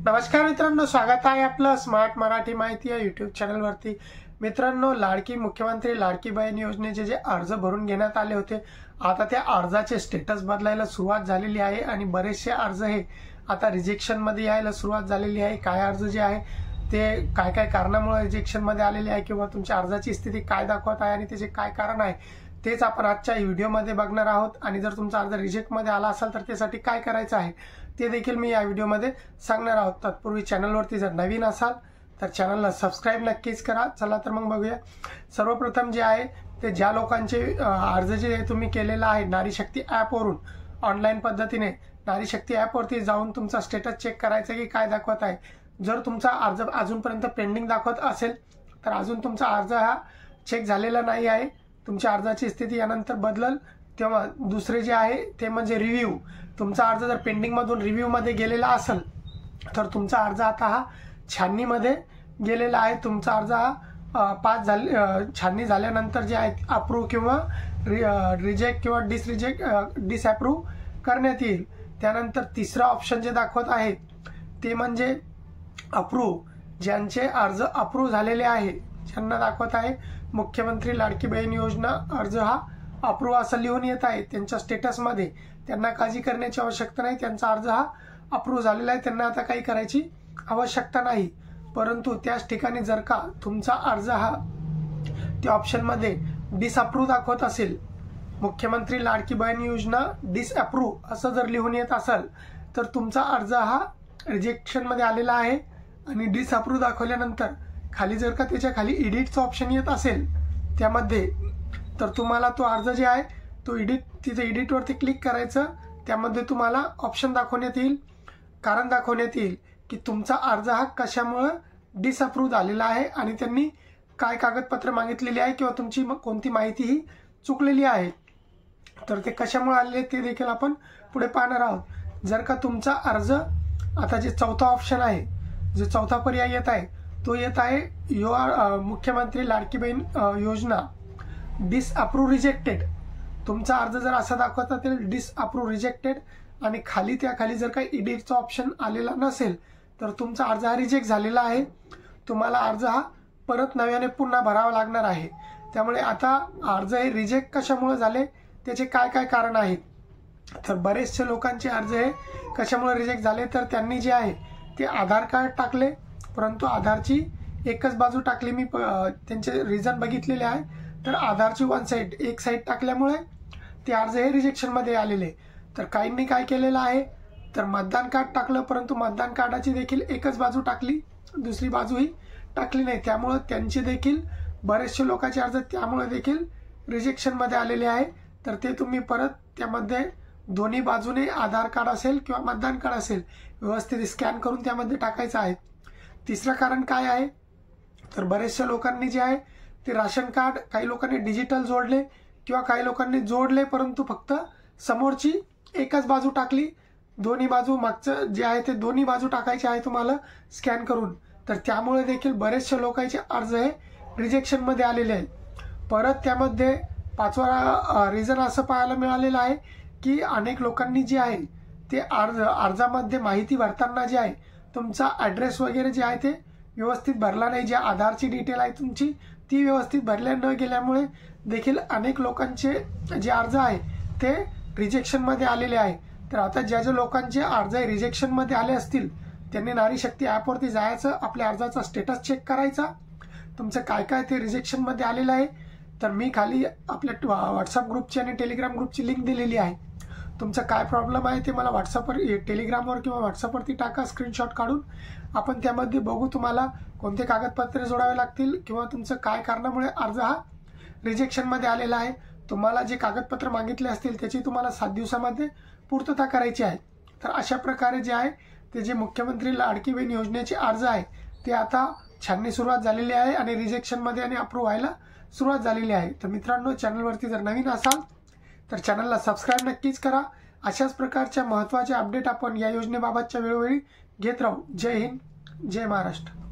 नमस्कार मित्रांनो, स्वागत आहे आपलं स्मार्ट मराठी माहिती या यूट्यूब चॅनलवरती। मित्रांनो, मुख्यमंत्री लाडकी बहीण योजनेचे जे अर्ज भरून घेण्यात आले होते, आता त्या अर्जाचे स्टेटस बदलायला सुरुवात झालेली आहे आणि बरेचसे अर्ज हे आता रिजेक्शन मध्ये यायला सुरुवात झालेली आहे। काय अर्ज जे आहे ते काय काय कारणामुळे रिजेक्शन मध्ये आलेले आहे किंवा तुमच्या अर्जाची स्थिती काय दाखवत आहे आणि त्याचे काय कारण आहे तेच आपण आजच्या व्हिडिओमध्ये बघणार आहोत। आणि जर तुमचा अर्ज रिजेक्ट मध्ये आला असेल तर त्यासाठी काय करायचं आहे ते देखील मी या व्हिडिओमध्ये सांगणार आहोत। तत्पूर्वी चॅनलवरती जर नवीन असाल तर चॅनलला सबस्क्राइब नक्कीच करा। चला तर मग बघूया। सर्वप्रथम जे आहे ते ज्या लोकांचे अर्ज जे तुम्ही केलेला आहे नारी शक्ती ॲप वरून ऑनलाईन पद्धतीने नारी शक्ती ॲप वरती जाऊन तुमचा स्टेटस चेक करायचा की काय दाखवत आहे। जर तुमचा अर्ज अजूनपर्यंत पेंडिंग दाखवत असेल तर अजून तुमचा अर्ज हा चेक झालेला नाही आहे, तुमच्या अर्जाची स्थिती यानंतर बदलल। तेव्हा दुसरे जे आहे ते म्हणजे रिव्ह्यू। तुमचा अर्ज जर पेंडिंग मधून रिव्ह्यू मध्ये गेलेला असेल तर तुमचा अर्ज आता हा छाननी मध्ये गेलेला आहे। तुमचा अर्ज हा पास छाननी झाल्यानंतर जे आहे अप्रूव्ह किंवा रिजेक्ट किंवा डिसअप्रूव्ह करण्यात येईल। त्यानंतर तिसरा ऑप्शन जे दाखवत आहे ते म्हणजे अप्रूव्ह। ज्यांचे अर्ज अप्रूव्ह झालेले आहे, ज्यांना दाखवत आहे मुख्यमंत्री लाडकी बहीण योजना अर्ज हा अप्रूव्ह असं लिहून येत आहे त्यांच्या स्टेटस मध्ये, त्यांना काळजी करण्याची आवश्यकता नाही। त्यांचा अर्ज हा अप्रूव्ह झालेला आहे, त्यांना आता काही करायची आवश्यकता नाही। परंतु त्याच ठिकाणी जर का तुमचा अर्ज हा त्या ऑप्शन मध्ये डिसअप्रूव्ह दाखवत असेल, मुख्यमंत्री लाडकी बहीण योजना डिसअप्रूव्ह असं जर लिहून येत असेल तर तुमचा अर्ज हा रिजेक्शन मध्ये आलेला आहे। आणि डिसअप्रूव्ह दाखवल्यानंतर खाली जर का त्याच्या खाली एडिटचं ऑप्शन येत असेल त्यामध्ये, तर तुम्हाला तो अर्ज जे आहे तो तिथे एडिट वरती क्लिक करायचं। त्यामध्ये तुम्हाला ऑप्शन दाखवण्यात येईल, कारण दाखवण्यात येईल की तुमचा अर्ज हा कशामुळे डिसअप्रूव्ह झालेला आहे आणि त्यांनी काय कागदपत्र मागितलेली आहे किंवा तुमची कोणती माहिती ही चुकलेली आहे, तर ते कशामुळे आलेले ते देखील आपण पुढे पाहणार आहोत। जर का तुमचा अर्ज आता जे चौथा ऑप्शन आहे, जो चौथा पर्याय येत आहे तो येत आहे मुख्यमंत्री लाडकी बहीण योजना डिसअप्रूव्ह रिजेक्टेड। तुमचा अर्ज जर असा दाखवत असेल डिसअप्रूव्ह रिजेक्टेड आणि त्या खाली जर काही एडिटचा ऑप्शन आलेला नसेल तर तुमचा अर्ज हा रिजेक्ट झालेला आहे। तुम्हाला अर्ज हा परत नव्याने पुन्हा भरावा लागणार आहे। त्यामुळे आता अर्ज हे रिजेक्ट कशामुळे झाले त्याचे काय काय कारण आहेत, तर बरेचसे लोकांचे अर्ज हे कशामुळे रिजेक्ट झाले तर त्यांनी जे आहे ते आधार कार्ड टाकले, परंतु आधारची एकच बाजू टाकली। मी त्यांचे रिझन बघितलेले आहे, तर आधारची एक साईड टाकल्यामुळे ते अर्ज हे रिजेक्शन मध्ये आलेले। तर काहींनी काय केलेलं आहे तर मतदान कार्ड टाकलं, परंतु मतदान कार्डाची देखील एकच बाजू टाकली, दुसरी बाजू ही टाकली नाही। त्यामुळे त्यांचे देखील बरेचसे लोकांचे अर्ज त्यामुळे देखील रिजेक्शन मध्ये आलेले आहे। तर ते तुम्ही परत त्यामध्ये दोन्ही बाजूने आधार कार्ड असेल किंवा मतदान कार्ड असेल व्यवस्थित स्कॅन करून त्यामध्ये टाकायचं आहे। तिसरं कारण काय आहे तर बरेचशा लोकांनी जे आहे ते राशन कार्ड काही लोकांनी डिजिटल जोडले किंवा काही लोकांनी जोडले, परंतु फक्त समोरची एकच बाजू टाकली, दोन्ही बाजू मागचं जे आहे ते दोन्ही बाजू टाकायचे आहे तुम्हाला स्कॅन करून। तर त्यामुळे देखील बरेचशा लोकांचे अर्ज हे रिजेक्शन मध्ये आलेले आहेत। परत त्यामध्ये पाचवा रिझन असं पाहायला मिळालेलं आहे की अनेक लोकांनी जे आहे ते अर्जामध्ये माहिती भरताना जे आहे तुमचा ॲड्रेस वगैरे जे आहे ते व्यवस्थित भरला नाही, जे आधारची डिटेल आहे तुमची ती व्यवस्थित भरल्या न गेल्यामुळे देखील अनेक लोकांचे जे अर्ज आहे ते रिजेक्शन मध्ये आलेले आहे। तर आता ज्या लोकांचे अर्ज रिजेक्शन मध्ये आले असतील त्यांनी नारी शक्ती ॲप वरती जायचं, आपल्या अर्जाचा स्टेटस चेक करायचा, तुमचं काय काय ते रिजेक्शन मध्ये आलेलं आहे। तर मी खाली आपल्या व्हॉट्सअप ग्रुपची आणि टेलिग्राम ग्रुपची लिंक दिलेली आहे। तुमचा काय प्रॉब्लेम आहे ते मला व्हॉट्सअपवर टेलिग्रामवर किंवा व्हॉट्सअपवरती टाका स्क्रीनशॉट काढून, आपण त्यामध्ये बघू तुम्हाला कोणते कागदपत्रे जोडावे लागतील किंवा तुमचं काय कारणामुळे अर्ज हा रिजेक्शन मध्ये आलेला आहे। तुम्हाला जे कागदपत्र मागितले असतील त्याची तुम्हाला 7 दिवसामध्ये पूर्तता करायची आहे। तर अशा प्रकारे जे आहे ते जे मुख्यमंत्री लाडकी बहीण योजनेचे अर्ज आहे ते आता छाननी सुरुवात झालेली आहे आणि रिजेक्शन मध्ये आणि अप्रूव्ह व्हायला सुरुवात झालेली आहे। तर मित्रांनो, चॅनलवरती जर नवीन असाल तर चॅनलला सबस्क्राइब नक्कीच करा। अशाच प्रकारच्या महत्त्वाच्या अपडेट आपण या योजनेबाबतच्या वेळोवेळी घेत राहू। जय हिंद, जय महाराष्ट्र।